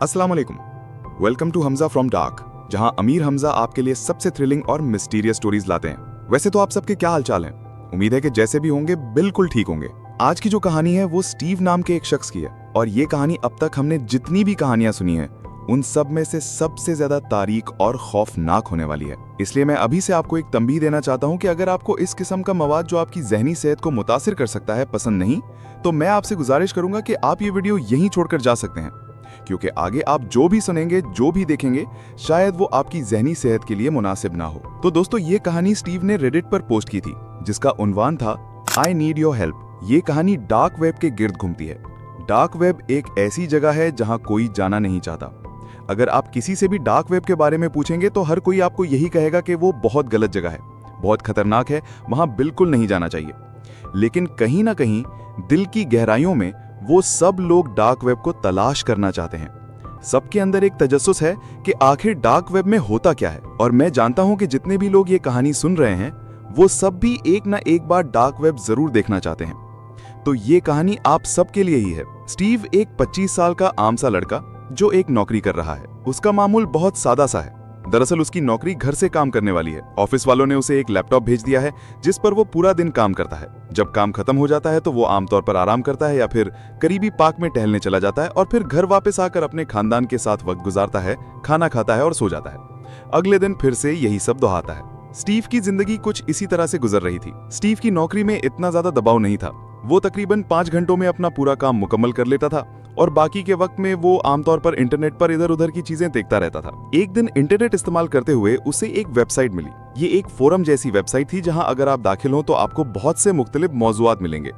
अस्सलाम वालेकुम। Welcome to Hamza from dark, जहां अमीर हमजा आपके लिए सबसे थ्रिलिंग और मिस्टीरियस स्टोरीज लाते हैं। वैसे तो आप सबके क्या हालचाल हैं? उम्मीद है कि जैसे भी होंगे बिल्कुल ठीक होंगे। आज की जो कहानी है वो स्टीव नाम के एक शख्स की है, और ये कहानी अब तक हमने जितनी भी कहानियां सुनी है उन सब में से सबसे ज्यादा तारीख और खौफनाक होने वाली है। इसलिए मैं अभी से आपको एक तंबीह देना चाहता हूं कि अगर आपको इस किस्म का मवाद जो आपकी जहनी सेहत को मुतासिर कर सकता है पसंद नहीं, तो मैं आपसे गुजारिश करूंगा कि आप ये वीडियो यहीं छोड़कर जा सकते हैं, क्योंकि आगे आप जो भी सुनेंगे, जो भी देखेंगे, शायद वो आपकी जहनी सेहत के लिए मुनासिब ना हो। तो दोस्तों, ये कहानी स्टीव ने रेडिट पर पोस्ट की थी, जिसका उन्वान था आई नीड योर हेल्प। ये कहानी डार्क वेब के गिर्द घूमती है। डार्क वेब एक ऐसी जगह है जहां कोई जाना नहीं चाहता। अगर आप किसी से भी डार्क वेब के बारे में पूछेंगे तो हर कोई आपको यही कहेगा कि वो बहुत गलत जगह है, बहुत खतरनाक है, वहां बिल्कुल नहीं जाना चाहिए। लेकिन कहीं ना कहीं दिल की गहराइयों में वो सब लोग डार्क वेब को तलाश करना चाहते हैं। सबके अंदर एक तजस्सुस है कि आखिर डार्क वेब में होता क्या है। और मैं जानता हूं कि जितने भी लोग ये कहानी सुन रहे हैं वो सब भी एक ना एक बार डार्क वेब जरूर देखना चाहते हैं। तो ये कहानी आप सबके लिए ही है। स्टीव एक 25 साल का आम सा लड़का जो एक नौकरी कर रहा है। उसका मामूल बहुत सादा सा है। दरअसल उसकी नौकरी घर से काम करने वाली है। ऑफिस वालों ने उसे एक लैपटॉप भेज दिया है जिस पर वो पूरा दिन काम करता है। जब काम खत्म हो जाता है तो वो आमतौर पर आराम करता है या फिर करीबी पार्क में टहलने चला जाता है, और फिर घर वापस आकर अपने खानदान के साथ वक्त गुजारता है, खाना खाता है और सो जाता है। अगले दिन फिर से यही सब दोहराता है। स्टीव की जिंदगी कुछ इसी तरह से गुजर रही थी। स्टीव की नौकरी में इतना ज्यादा दबाव नहीं था। वो तकरीबन 5 घंटों में अपना पूरा काम मुकम्मल कर लेता था, और बाकी के वक्त में वो आमतौर पर इंटरनेट पर इधर उधर की चीजें देखता रहता था। एक दिन इंटरनेट इस्तेमाल करते हुए उसे एक वेबसाइट मिली। ये एक फोरम जैसी वेबसाइट थी जहां अगर आप दाखिल हो तो आपको बहुत से मुख्तलिफ मौज़ूआत मिलेंगे,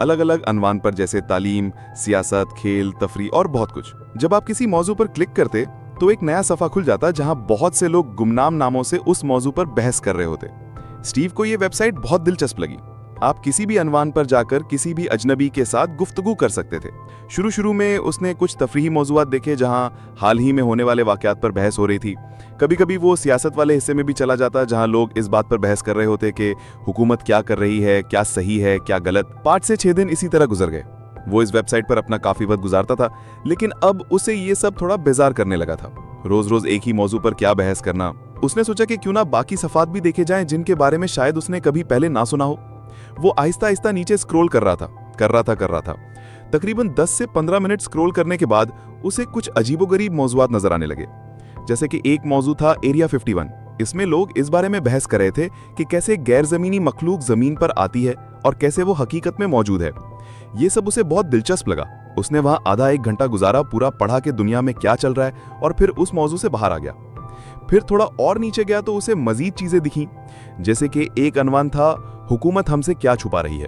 अलग अलग अनवान पर, जैसे तालीम, सियासत, खेल, तफरी और बहुत कुछ। जब आप किसी मौजू पर क्लिक करते तो एक नया सफा खुल जाता जहां बहुत से लोग गुमनाम नामों से उस मौजू पर बहस कर रहे होते। स्टीव को यह वेबसाइट बहुत दिलचस्प लगी। आप किसी भी अनवान पर जाकर किसी भी अजनबी के साथ गुफ्तगू कर सकते थे। शुरू में उसने कुछ तफरीही मौज़ूआत देखे जहां हाल ही में होने वाले वाकयात पर बहस हो रही थी। कभी कभी वो सियासत वाले हिस्से में भी चला जाता जहां लोग इस बात पर बहस कर रहे होते कि हुकूमत क्या कर रही है, क्या सही है, क्या गलत। 5 से 6 दिन इसी तरह गुजर गए। वो इस वेबसाइट पर अपना काफी वक्त गुजारता था, लेकिन अब उसे ये सब थोड़ा बेजार करने लगा था। रोज रोज एक ही मौजू पर क्या बहस करना। उसने सोचा कि क्यों ना बाकी सफात भी देखे जाएं जिनके बारे में शायद उसने कभी पहले ना सुना हो। वो आहिस्ता आहिस्ता नीचे स्क्रॉल कर रहा था। तकरीबन 10 से 15 मिनट स्क्रॉल करने के बाद उसे कुछ अजीबोगरीब मौजूआत नजर आने लगे। जैसे कि एक मौजू था एरिया 51। इसमें लोग इस बारे में बहस कर रहे थे कि कैसे गैर जमीनी मखलूक जमीन पर आती है और कैसे वो हकीकत में मौजूद है। ये सब उसे बहुत दिलचस्प लगा। उसने वहां आधा एक घंटा गुजारा, पूरा पढ़ा कि दुनिया में क्या चल रहा है, और फिर उस मौजू से बाहर आ गया। फिर थोड़ा और नीचे गया तो उसे मजीद चीजें दिखी, जैसे कि एक अनवान था हुकूमत हमसे क्या छुपा रही है।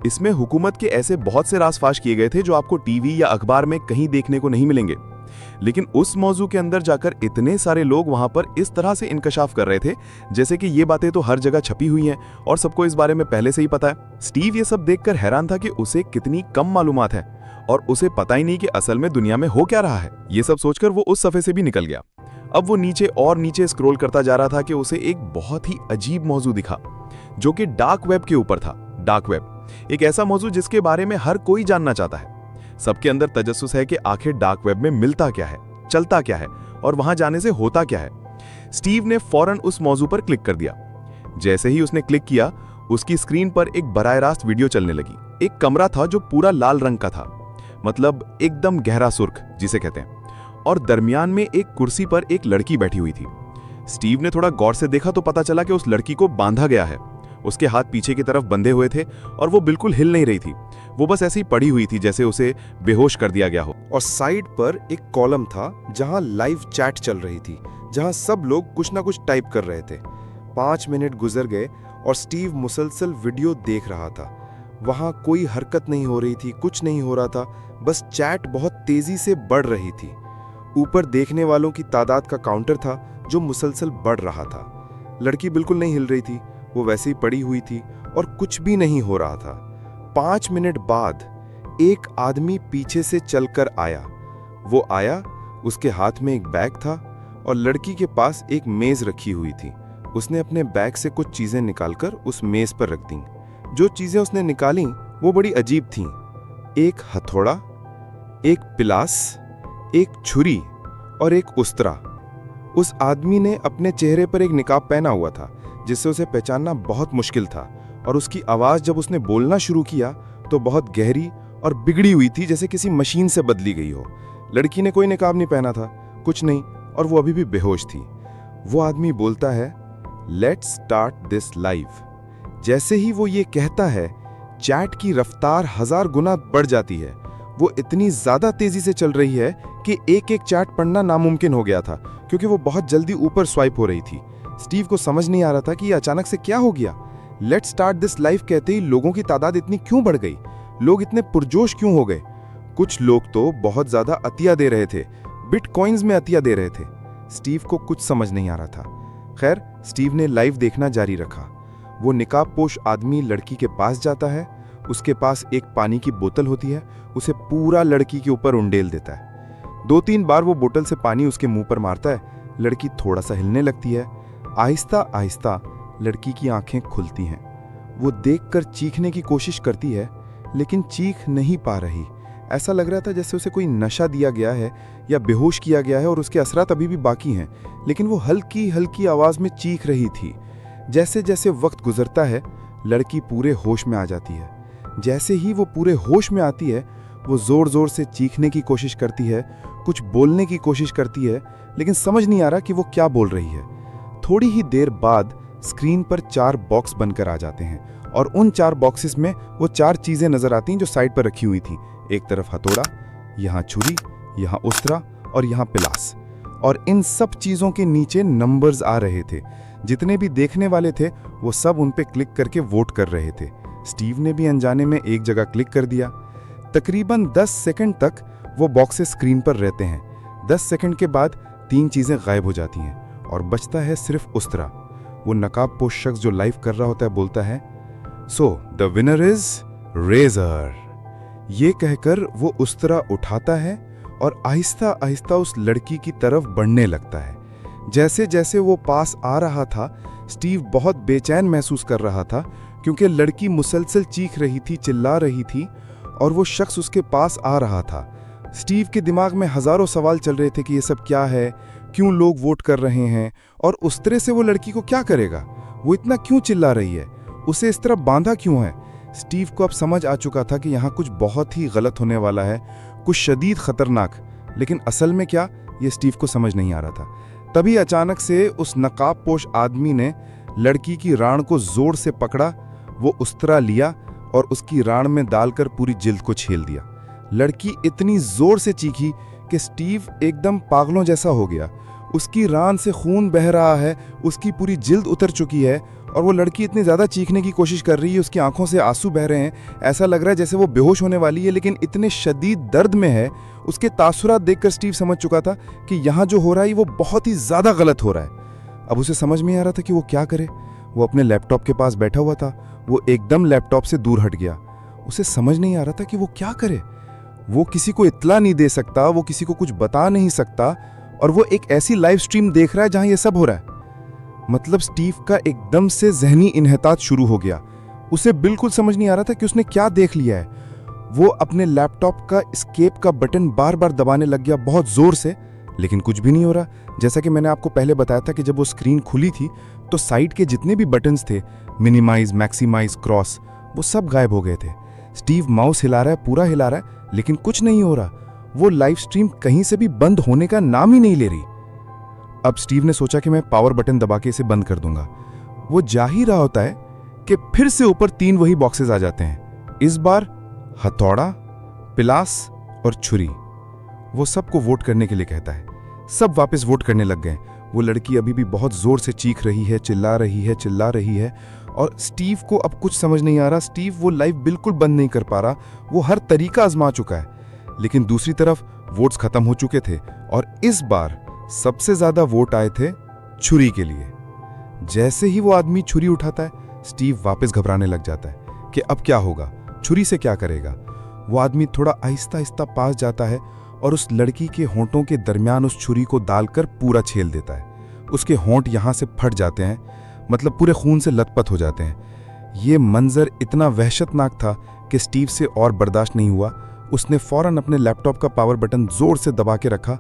इसमें हुकूमत के ऐसे बहुत से राज फाश किए गए थे जो आपको टीवी या अखबार में कहीं देखने को नहीं मिलेंगे। लेकिन उस मौजू के अंदर जाकर इतने सारे लोग वहां पर इस तरह से इंकशाफ कर रहे थे जैसे कि ये बातें तो हर जगह छपी हुई हैं और सबको इस बारे में पहले से ही पता है। स्टीव ये सब देखकर हैरान था कि उसे कितनी कम मालूमात है और उसे पता ही नहीं कि असल में दुनिया में हो क्या रहा है। ये सब सोचकर वो उस सफ़े से भी निकल गया। अब वो नीचे और नीचे स्क्रॉल करता जा रहा था कि उसे एक बहुत ही अजीब मौजू दिखा जो कि डार्क वेब के ऊपर था। डार्क वेब एक ऐसा मौजू जिसके बारे में हर कोई जानना चाहता है। सबके अंदर तजस्सुस है कि आखिर डार्क वेब में मिलता क्या है, चलता क्या है और वहां जाने से होता क्या है। स्टीव ने फौरन उस मौजू पर क्लिक कर दिया। जैसे ही उसने क्लिक किया, उसकी स्क्रीन पर एक बराह रास्त वीडियो चलने लगी। एक कमरा था जो पूरा लाल रंग का था, मतलब एकदम गहरा सुर्ख जिसे कहते हैं, और दरमियान में एक कुर्सी पर एक लड़की बैठी हुई थी। स्टीव ने थोड़ा गौर से देखा तो पता चला कि उस लड़की को बांधा गया है। उसके हाथ पीछे की तरफ बंधे हुए थे और वो बिल्कुल हिल नहीं रही थी। वो बस ऐसे ही पड़ी हुई थी जैसे उसे बेहोश कर दिया गया हो। और साइड पर एक कॉलम था जहां लाइव चैट चल रही थी, जहां सब लोग कुछ ना कुछ टाइप कर रहे थे। 5 मिनट गुजर गए और स्टीव मुसलसल वीडियो देख रहा था। वहां कोई हरकत नहीं हो रही थी, कुछ नहीं हो रहा था, बस चैट बहुत तेजी से बढ़ रही थी। ऊपर देखने वालों की तादाद का काउंटर था जो मुसलसल बढ़ रहा था। लड़की बिल्कुल नहीं हिल रही थी, वो वैसे ही पड़ी हुई थी और कुछ भी नहीं हो रहा था। 5 मिनट बाद एक आदमी पीछे से चलकर आया। वो आया, उसके हाथ में एक बैग था और लड़की के पास एक मेज रखी हुई थी। उसने अपने बैग से कुछ चीजें निकालकर उस मेज पर रख दी। जो चीजें उसने निकाली वो बड़ी अजीब थीं। एक हथौड़ा, एक पिलास, एक छुरी और एक उस्तरा। उस आदमी ने अपने चेहरे पर एक निकाब पहना हुआ था जिससे उसे पहचानना बहुत मुश्किल था, और उसकी आवाज जब उसने बोलना शुरू किया तो बहुत गहरी और बिगड़ी हुई थी, जैसे किसी मशीन से बदली गई हो। लड़की ने कोई निकाब नहीं पहना था, कुछ नहीं, और वो अभी भी बेहोश थी। वो आदमी बोलता है, लेट्स स्टार्ट दिस लाइव। जैसे ही वो ये कहता है, चैट की रफ्तार 1000 गुना बढ़ जाती है। वो इतनी ज्यादा तेजी से चल रही है कि एक एक चैट पढ़ना नामुमकिन हो गया था, क्योंकि वो बहुत जल्दी ऊपर स्वाइप हो रही थी। स्टीव को समझ नहीं आ रहा था कि ये अचानक से क्या हो गया। लेट्स स्टार्ट दिस लाइव कहते ही लोगों की तादाद इतनी क्यों बढ़ गई, लोग इतने पुरजोश क्यों हो गए। कुछ लोग तो बहुत ज्यादा अतिया दे रहे थे, बिटकॉइंस में अतिया दे रहे थे। स्टीव को कुछ समझ नहीं आ रहा था। खैर, स्टीव ने लाइव देखना जारी रखा। वो निकाबपोश आदमी लड़की के पास जाता है, उसके पास एक पानी की बोतल होती है, उसे पूरा लड़की के ऊपर उंडेल देता है। 2-3 बार वो बोतल से पानी उसके मुंह पर मारता है। लड़की थोड़ा सा हिलने लगती है। आहिस्ता आहिस्ता लड़की की आंखें खुलती हैं। वो देखकर चीखने की कोशिश करती है, लेकिन चीख नहीं पा रही। ऐसा लग रहा था जैसे उसे कोई नशा दिया गया है या बेहोश किया गया है और उसके असरात अभी भी बाकी हैं, लेकिन वो हल्की हल्की आवाज में चीख रही थी। जैसे जैसे वक्त गुजरता है, लड़की पूरे होश में आ जाती है। जैसे ही वो पूरे होश में आती है, वो जोर जोर से चीखने की कोशिश करती है, कुछ बोलने की कोशिश करती है, लेकिन समझ नहीं आ रहा कि वो क्या बोल रही है। थोड़ी ही देर बाद स्क्रीन पर 4 बॉक्स बनकर आ जाते हैं, और उन 4 बॉक्सेस में वो 4 चीजें नजर आती हैं जो साइड पर रखी हुई थी। एक तरफ हथौड़ा, यहाँ छुरी, यहाँ उस्तरा और यहाँ पिलास। और इन सब चीजों के नीचे नंबर्स आ रहे थे। जितने भी देखने वाले थे वो सब उन पे क्लिक करके वोट कर रहे थे। स्टीव ने भी अनजाने में एक जगह क्लिक कर दिया। तकरीबन 10 सेकंड तक वो बॉक्सेस स्क्रीन पर रहते हैं। 10 सेकंड के बाद 3 चीजें गायब हो जाती हैं और बचता है सिर्फ उस्तरा। वो नकाबपोश शख्स जो लाइव कर रहा होता है बोलता है, so the winner is Razor. ये कहकर वो उस्तरा उठाता है और आहिस्ता आहिस्ता उस लड़की की तरफ बढ़ने लगता है। जैसे जैसे वो पास आ रहा था, स्टीव बहुत बेचैन महसूस कर रहा था, क्योंकि लड़की मुसलसल चीख रही थी, चिल्ला रही थी, और वो शख्स उसके पास आ रहा था। स्टीव के दिमाग में हजारों सवाल चल रहे थे कि ये सब क्या है, क्यों लोग वोट कर रहे हैं, और उस तरह से वो लड़की को क्या करेगा, वो इतना क्यों चिल्ला रही है, उसे इस तरह बांधा क्यों है। स्टीव को अब समझ आ चुका था कि यहाँ कुछ बहुत ही गलत होने वाला है, कुछ शदीद खतरनाक, लेकिन असल में क्या, ये स्टीव को समझ नहीं आ रहा था। तभी अचानक से उस नकाबपोश आदमी ने लड़की की रान को जोर से पकड़ा। वो उस्तरा लिया और उसकी रान में डालकर पूरी जिल्द को छील दिया। लड़की इतनी जोर से चीखी कि स्टीव एकदम पागलों जैसा हो गया। उसकी रान से खून बह रहा है, उसकी पूरी जिल्द उतर चुकी है, और वो लड़की इतनी ज़्यादा चीखने की कोशिश कर रही है, उसकी आंखों से आंसू बह रहे हैं। ऐसा लग रहा है जैसे वो बेहोश होने वाली है, लेकिन इतने शदीद दर्द में है। उसके तासुरात देखकर स्टीव समझ चुका था कि यहाँ जो हो रहा है वो बहुत ही ज़्यादा गलत हो रहा है। अब उसे समझ में आ रहा था कि वो क्या करे। वो अपने लैपटॉप के पास बैठा हुआ था। वो एकदम लैपटॉप से दूर हट गया। उसे समझ नहीं आ रहा था कि वो क्या करे। वो किसी को इत्तला नहीं दे सकता, वो किसी को कुछ बता नहीं सकता, और वो एक ऐसी लाइव स्ट्रीम देख रहा है जहां ये सब हो रहा है। मतलब स्टीव का एकदम से जहनी इन्हतात शुरू हो गया। उसे बिल्कुल समझ नहीं आ रहा था कि उसने क्या देख लिया है। वो अपने लैपटॉप का एस्केप का बटन बार बार दबाने लग गया बहुत जोर से, लेकिन कुछ भी नहीं हो रहा। जैसा कि मैंने आपको पहले बताया था कि जब वो स्क्रीन खुली थी तो साइड के जितने भी बटन्स थे, मिनिमाइज, मैक्सिमाइज, क्रॉस, वो सब गायब हो गए थे। स्टीव माउस हिला रहा है, पूरा हिला रहा है, लेकिन कुछ नहीं हो रहा। वो लाइव स्ट्रीम कहीं से भी बंद होने का नाम ही नहीं ले रही। अब स्टीव ने सोचा कि मैं पावर बटन दबा के इसे बंद कर दूंगा। वो जा ही रहा होता है कि फिर से ऊपर 3 वही बॉक्सेस आ जाते हैं। इस बार हथौड़ा, पिलास और छुरी। वो सबको वोट करने के लिए कहता है। सब वापस वोट करने लग गए। वो लड़की अभी भी बहुत जोर से चीख रही है, चिल्ला रही है, और स्टीव को अब कुछ समझ नहीं आ रहा। स्टीव वो लाइव बिल्कुल बंद नहीं कर पा रहा। वो हर तरीका आजमा चुका है, लेकिन दूसरी तरफ वोट्स खत्म हो चुके थे, और इस बार सबसे ज्यादा वोट आए थे छुरी के लिए। जैसे ही वो आदमी छुरी उठाता है, स्टीव वापस घबराने लग जाता है कि अब क्या होगा, छुरी से क्या करेगा। वो आदमी थोड़ा आहिस्ता आहिस्ता पास जाता है और उस लड़की के होंठों के दरमियान उस छुरी को डालकर पूरा छेल देता है। उसके होंठ यहां से फट जाते हैं, मतलब पूरे खून से लथपथ हो जाते हैं। ये मंजर इतना वहशतनाक था कि स्टीव से और बर्दाश्त नहीं हुआ। उसने फौरन अपने लैपटॉप का पावर बटन जोर से दबा के रखा।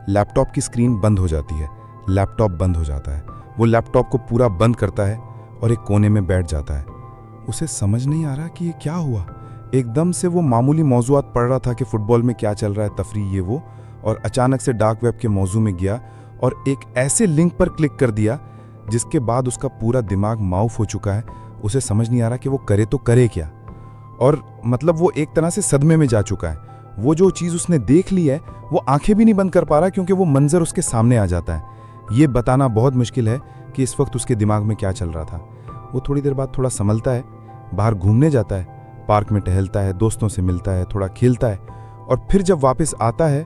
लैपटॉप की स्क्रीन बंद हो जाती है, लैपटॉप बंद हो जाता है। वो लैपटॉप को पूरा बंद करता है और एक कोने में बैठ जाता है। उसे समझ नहीं आ रहा कि ये क्या हुआ। एकदम से वो मामूली मौज़ूआत पढ़ रहा था कि फुटबॉल में क्या चल रहा है, तफरीह ये वो, और अचानक से डार्क वेब के मौजू में गया और एक ऐसे लिंक पर क्लिक कर दिया जिसके बाद उसका पूरा दिमाग माउफ हो चुका है। उसे समझ नहीं आ रहा कि वो करे तो करे क्या, और मतलब वो एक तरह से सदमे में जा चुका है। वो जो चीज़ उसने देख ली है वो आंखें भी नहीं बंद कर पा रहा क्योंकि वो मंजर उसके सामने आ जाता है। ये बताना बहुत मुश्किल है कि इस वक्त उसके दिमाग में क्या चल रहा था। वो थोड़ी देर बाद थोड़ा संभलता है, बाहर घूमने जाता है, पार्क में टहलता है, दोस्तों से मिलता है, थोड़ा खेलता है, और फिर जब वापस आता है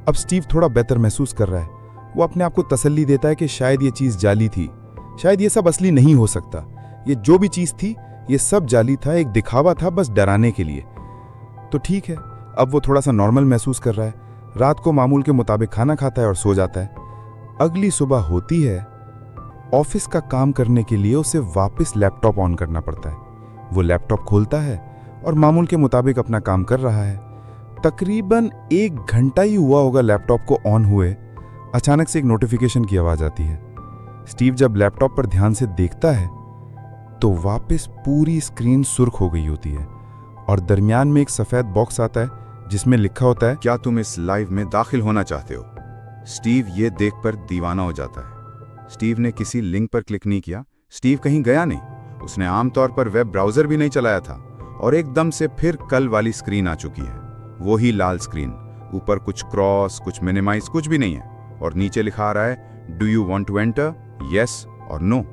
अब स्टीव थोड़ा बेहतर महसूस कर रहा है। वो अपने आप को तसल्ली देता है कि शायद ये चीज़ जाली थी, शायद ये सब असली नहीं हो सकता। ये जो भी चीज़ थी ये सब जाली था, एक दिखावा था बस डराने के लिए। तो ठीक है, अब वो थोड़ा सा नॉर्मल महसूस कर रहा है। रात को मामूल के मुताबिक खाना खाता है और सो जाता है। अगली सुबह होती है। ऑफिस का काम करने के लिए उसे वापस लैपटॉप ऑन करना पड़ता है। वो लैपटॉप खोलता है और मामूल के मुताबिक अपना काम कर रहा है। तकरीबन 1 घंटा ही हुआ होगा लैपटॉप को ऑन हुए, अचानक से एक नोटिफिकेशन की आवाज़ आती है। स्टीव जब लैपटॉप पर ध्यान से देखता है तो वापस पूरी स्क्रीन सुर्ख हो गई होती है और दरमियान में एक सफ़ेद बॉक्स आता है जिसमें लिखा होता है, क्या तुम इस लाइव में दाखिल होना चाहते हो? स्टीव ये देख कर दीवाना हो जाता है। स्टीव ने किसी लिंक पर क्लिक नहीं किया, स्टीव कहीं गया नहीं, उसने आमतौर पर वेब ब्राउज़र भी नहीं चलाया था, और एकदम से फिर कल वाली स्क्रीन आ चुकी है। वही लाल स्क्रीन, ऊपर कुछ क्रॉस, कुछ मिनिमाइज, कुछ भी नहीं है, और नीचे लिखा आ रहा है, do you want to enter, yes और नो।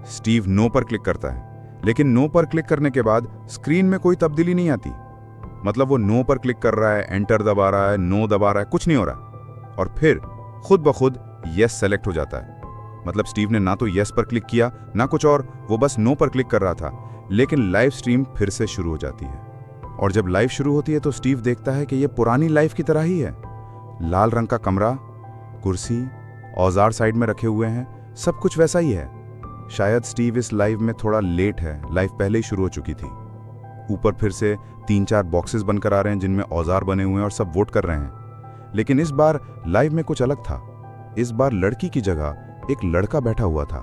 स्टीव नो पर क्लिक करता है, लेकिन नो पर क्लिक करने के बाद स्क्रीन में कोई तब्दीली नहीं आती। मतलब वो नो पर क्लिक कर रहा है, एंटर दबा रहा है, नो दबा रहा है, कुछ नहीं हो रहा, और फिर खुद ब खुद येस सेलेक्ट हो जाता है। मतलब स्टीव ने ना तो येस पर क्लिक किया ना कुछ और, वो बस नो पर क्लिक कर रहा था। लेकिन लाइव स्ट्रीम फिर से शुरू हो जाती है, और जब लाइव शुरू होती है तो स्टीव देखता है कि ये पुरानी लाइफ की तरह ही है। लाल रंग का कमरा, कुर्सी, औजार साइड में रखे हुए हैं, सब कुछ वैसा ही है। शायद स्टीव इस लाइव में थोड़ा लेट है, लाइव पहले ही शुरू हो चुकी थी। ऊपर फिर से 3-4 बॉक्सेस बनकर आ रहे हैं जिनमें औजार बने हुए हैं और सब वोट कर रहे हैं। लेकिन इस बार लाइव में कुछ अलग था। इस बार लड़की की जगह एक लड़का बैठा हुआ था,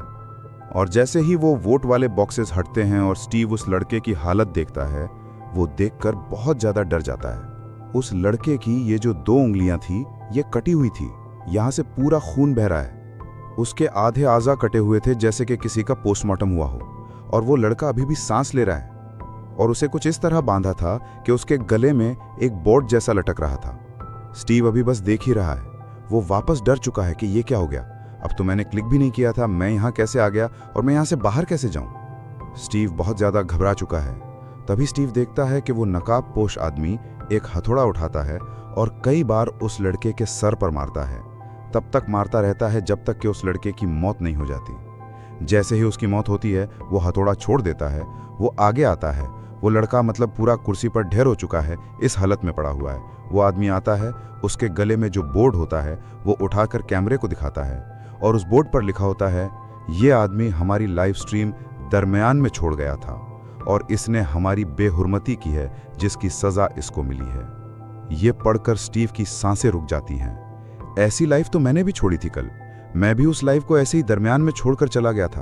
और जैसे ही वो वोट वाले बॉक्सेस हटते हैं और स्टीव उस लड़के की हालत देखता है, वो देखकर बहुत ज्यादा डर जाता है। उस लड़के की ये जो 2 उंगलियां थी ये कटी हुई थी, यहां से पूरा खून बह रहा है। उसके आधे आज़ा कटे हुए थे जैसे कि किसी का पोस्टमार्टम हुआ हो, और वो लड़का अभी भी सांस ले रहा है, और उसे कुछ इस तरह बांधा था कि उसके गले में एक बोर्ड जैसा लटक रहा था। स्टीव अभी बस देख ही रहा है। वो वापस डर चुका है कि ये क्या हो गया, अब तो मैंने क्लिक भी नहीं किया था, मैं यहाँ कैसे आ गया और मैं यहाँ से बाहर कैसे जाऊँ। स्टीव बहुत ज़्यादा घबरा चुका है। तभी स्टीव देखता है कि वो नकाब पोश आदमी एक हथौड़ा उठाता है और कई बार उस लड़के के सर पर मारता है। तब तक मारता रहता है जब तक कि उस लड़के की मौत नहीं हो जाती। जैसे ही उसकी मौत होती है वो हथौड़ा छोड़ देता है, वो आगे आता है। वो लड़का मतलब पूरा कुर्सी पर ढेर हो चुका है, इस हालत में पड़ा हुआ है। वो आदमी आता है, उसके गले में जो बोर्ड होता है वो उठाकर कैमरे को दिखाता है, और उस बोर्ड पर लिखा होता है, ये आदमी हमारी लाइव स्ट्रीम दरमियान में छोड़ गया था और इसने हमारी बेहुरमती की है जिसकी सज़ा इसको मिली है। ये पढ़कर स्टीव की सांसें रुक जाती हैं। ऐसी लाइफ तो मैंने भी छोड़ी थी कल, मैं भी उस लाइफ को ऐसे ही दरमियान में छोड़कर चला गया था।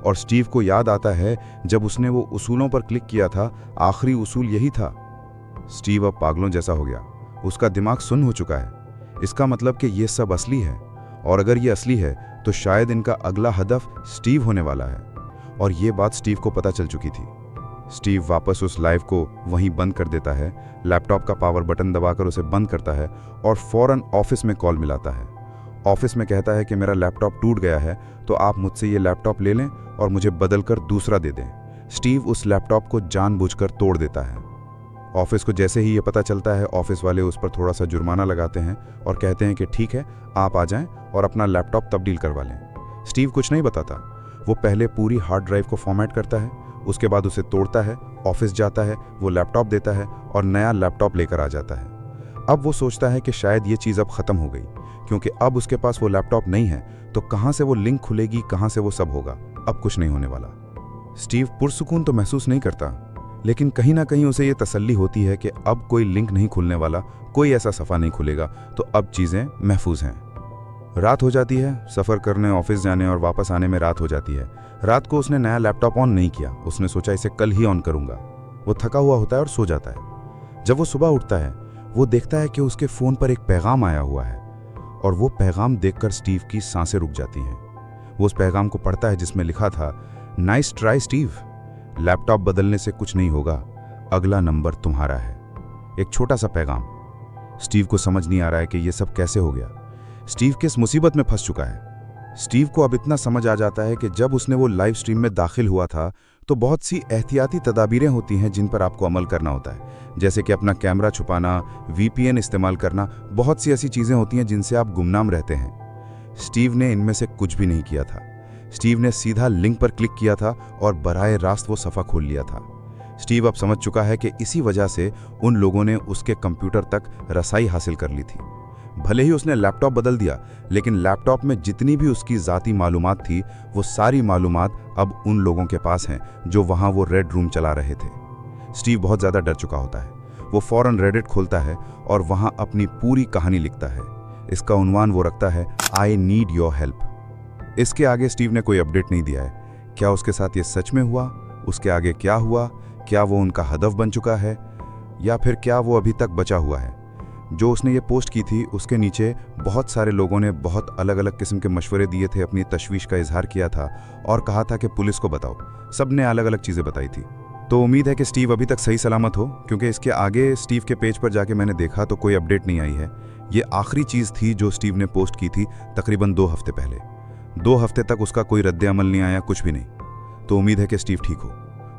और स्टीव को याद आता है जब उसने वो उसूलों पर क्लिक किया था, आखिरी उसूल यही था। स्टीव अब पागलों जैसा हो गया, उसका दिमाग सुन्न हो चुका है। इसका मतलब कि ये सब असली है, और अगर ये असली है तो शायद इनका अगला हदफ स्टीव होने वाला है, और ये बात स्टीव को पता चल चुकी थी। स्टीव वापस उस लाइव को वहीं बंद कर देता है, लैपटॉप का पावर बटन दबाकर उसे बंद करता है और फौरन ऑफिस में कॉल मिलाता है। ऑफिस में कहता है कि मेरा लैपटॉप टूट गया है, तो आप मुझसे ये लैपटॉप ले लें और मुझे बदलकर दूसरा दे दें। स्टीव उस लैपटॉप को जानबूझकर तोड़ देता है। ऑफिस को जैसे ही ये पता चलता है, ऑफिस वाले उस पर थोड़ा सा जुर्माना लगाते हैं और कहते हैं कि ठीक है, आप आ जाएं और अपना लैपटॉप तब्दील करवा लें। स्टीव कुछ नहीं बताता। वो पहले पूरी हार्ड ड्राइव को फॉर्मेट करता है, उसके बाद उसे तोड़ता है, ऑफिस जाता है, वो लैपटॉप देता है और नया लैपटॉप लेकर आ जाता है। अब वो सोचता है कि शायद ये चीज़ अब ख़त्म हो गई, क्योंकि अब उसके पास वो लैपटॉप नहीं है, तो कहाँ से वो लिंक खुलेगी, कहाँ से वो सब होगा। अब कुछ नहीं होने वाला। स्टीव पुरसुकून तो महसूस नहीं करता, लेकिन कहीं ना कहीं उसे ये तसल्ली होती है कि अब कोई लिंक नहीं खुलने वाला, कोई ऐसा सफ़ा नहीं खुलेगा, तो अब चीज़ें महफूज हैं। रात हो जाती है, सफ़र करने, ऑफिस जाने और वापस आने में रात हो जाती है। रात को उसने नया लैपटॉप ऑन नहीं किया, उसने सोचा इसे कल ही ऑन करूंगा। वो थका हुआ होता है और सो जाता है। जब वो सुबह उठता है, वो देखता है कि उसके फ़ोन पर एक पैगाम आया हुआ है, और वो पैगाम देखकर स्टीव की सांसें रुक जाती हैं। वो उस पैगाम को पढ़ता है जिसमें लिखा था, नाइस ट्राई स्टीव, लैपटॉप बदलने से कुछ नहीं होगा, अगला नंबर तुम्हारा है। एक छोटा सा पैगाम। स्टीव को समझ नहीं आ रहा है कि ये सब कैसे हो गया। स्टीव किस मुसीबत में फंस चुका है। स्टीव को अब इतना समझ आ जाता है कि जब उसने वो लाइव स्ट्रीम में दाखिल हुआ था तो बहुत सी एहतियाती तदाबीरें होती हैं जिन पर आपको अमल करना होता है, जैसे कि अपना कैमरा छुपाना, VPN इस्तेमाल करना, बहुत सी ऐसी चीज़ें होती हैं जिनसे आप गुमनाम रहते हैं। स्टीव ने इनमें से कुछ भी नहीं किया था। स्टीव ने सीधा लिंक पर क्लिक किया था और बराए रास्त वो सफ़ा खोल लिया था। स्टीव अब समझ चुका है कि इसी वजह से उन लोगों ने उसके कंप्यूटर तक रसाई हासिल कर ली थी। भले ही उसने लैपटॉप बदल दिया, लेकिन लैपटॉप में जितनी भी उसकी ज़ाती मालूमात थी, वो सारी मालूमात अब उन लोगों के पास हैं जो वहाँ वो रेड रूम चला रहे थे। स्टीव बहुत ज़्यादा डर चुका होता है। वो फ़ौरन रेडिट खोलता है और वहाँ अपनी पूरी कहानी लिखता है। इसका उन्वान वो रखता है, आई नीड योर हेल्प। इसके आगे स्टीव ने कोई अपडेट नहीं दिया है। क्या उसके साथ ये सच में हुआ? उसके आगे क्या हुआ? क्या वो उनका हदफ बन चुका है, या फिर क्या वो अभी तक बचा हुआ है? जो उसने ये पोस्ट की थी, उसके नीचे बहुत सारे लोगों ने बहुत अलग अलग किस्म के मशवरे दिए थे, अपनी तशवीश का इजहार किया था और कहा था कि पुलिस को बताओ। सब ने अलग अलग चीज़ें बताई थी। तो उम्मीद है कि स्टीव अभी तक सही सलामत हो, क्योंकि इसके आगे स्टीव के पेज पर जाके मैंने देखा तो कोई अपडेट नहीं आई है। ये आखिरी चीज़ थी जो स्टीव ने पोस्ट की थी तकरीबन 2 हफ्ते पहले। 2 हफ्ते तक उसका कोई रद्द अमल नहीं आया, कुछ भी नहीं। तो उम्मीद है कि स्टीव ठीक हो,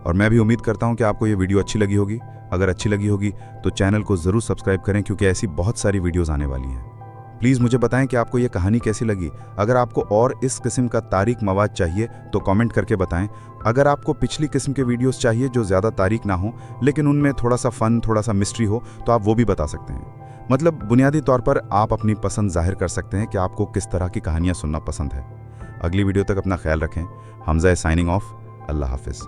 और मैं भी उम्मीद करता हूं कि आपको ये वीडियो अच्छी लगी होगी। अगर अच्छी लगी होगी तो चैनल को ज़रूर सब्सक्राइब करें, क्योंकि ऐसी बहुत सारी वीडियोस आने वाली हैं। प्लीज़ मुझे बताएं कि आपको ये कहानी कैसी लगी। अगर आपको और इस किस्म का तारीख मवाद चाहिए तो कमेंट करके बताएं। अगर आपको पिछली किस्म के वीडियोस चाहिए जो ज़्यादा तारीख ना हो, लेकिन उनमें थोड़ा सा फ़न, थोड़ा सा मिस्ट्री हो, तो आप वो भी बता सकते हैं। मतलब बुनियादी तौर पर आप अपनी पसंद जाहिर कर सकते हैं कि आपको किस तरह की कहानियाँ सुनना पसंद है। अगली वीडियो तक अपना ख्याल रखें। Hamza signing off. अल्लाह हाफिज़।